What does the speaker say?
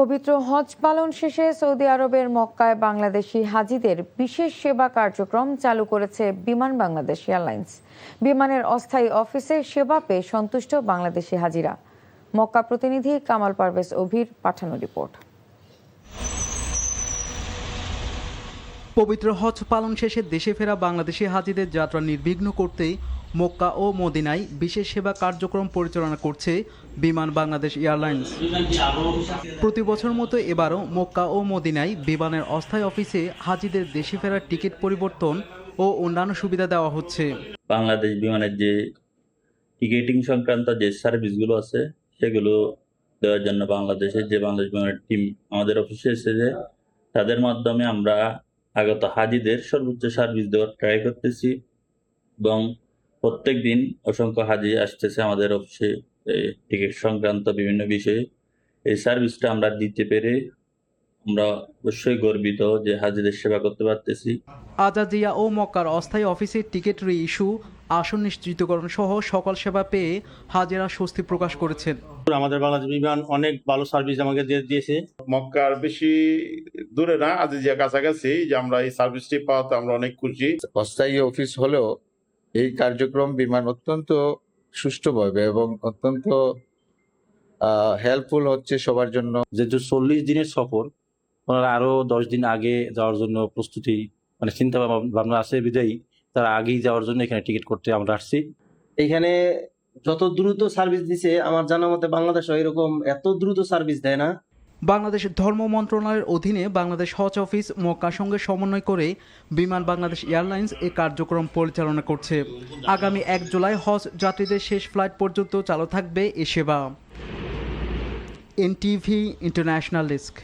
পবিত্র হজ পালন শেষে সৌদি আরবের মক্কায় বাংলাদেশি হাজিদের বিশেষ সেবা কার্যক্রম চালু করেছে বিমান বাংলাদেশ এয়ারলাইন্স। বিমানের অস্থায়ী অফিসে সেবা পেয়ে সন্তুষ্ট বাংলাদেশি হাজিরা। মক্কা প্রতিনিধি কামাল পারভেজ অভির পাঠানো রিপোর্ট। পবিত্র হজ পালন শেষে দেশে ফেরা বাংলাদেশি হাজিদের যাত্রা নির্বিঘ্ন করতে মক্কা ও মদিনায় বিশেষ সেবা কার্যক্রম পরিচালনা করছে বিমান বাংলাদেশ এয়ারলাইন্স। প্রতি বছর মতো এবারও মক্কা ও মদিনায় বিমানের অস্থায়ী অফিসে হাজিদের দেশে ফেরার টিকিট পরিবর্তন ও অন্যান্য সুবিধা দেওয়া হচ্ছে। বাংলাদেশ বিমানের যে টিকেটিং সংক্রান্ত যে সার্ভিসগুলো আছে সেগুলো দেওয়ার জন্য বাংলাদেশ বিমানের টিম আমাদের অফিসে এসেছে। তাদের মাধ্যমে আমরা আগত হাজিদের সর্বোচ্চ সার্ভিস দেওয়ার ট্রাই করতেছি এবং প্রত্যেক দিন অসংখ্য হাজি আসতেছে আমাদের অফিসে টিকিট সংক্রান্ত বিভিন্ন বিষয়ে। এই সার্ভিসটা আমরা দিতে পেরে আমরা অবশ্যই গর্বিত যে হাজিদের সেবা করতে পারতেছি। আজাজিয়া ও মক্কার অস্থায়ী অফিসে টিকিট রি ইস্যু, আসন নিশ্চিতকরণ সহ সকল সেবা পেয়ে হাজিরা স্বস্তি প্রকাশ করেছেন। আমাদের বাংলাদেশ বিমান অনেক ভালো সার্ভিস আমাকে দিয়েছে। মক্কার বেশি দূরে না, আজিজিয়া কাছাকাছি, যে আমরা এই সার্ভিসটি পাওয়াতে আমরা অনেক খুশি। অস্থায়ী অফিস হলেও এই কার্যক্রম বিমান অত্যন্ত সুষ্ঠুভাবে এবং অত্যন্ত হেল্পফুল হচ্ছে সবার জন্য। যেহেতু 40 দিনের সফর, ওনারা আরো 10 দিন আগে যাওয়ার জন্য প্রস্তুতি চিন্তা ভাবনা আছে বিদায়ী তারা আগেই যাওয়ার জন্য এখানে টিকিট করতে আমরা আসছি। এখানে যত দ্রুত সার্ভিস দিছে আমার জানা মতে বাংলাদেশও এরকম এত দ্রুত সার্ভিস দেয় না। বাংলাদেশ ধর্ম মন্ত্রণালয়ের অধীনে বাংলাদেশ হজ অফিস মক্কার সঙ্গে সমন্বয় করে বিমান বাংলাদেশ এয়ারলাইন্স এই কার্যক্রম পরিচালনা করছে। আগামী 1 জুলাই হজ যাত্রীদের শেষ ফ্লাইট পর্যন্ত চালু থাকবে এ সেবা। NTV international desk.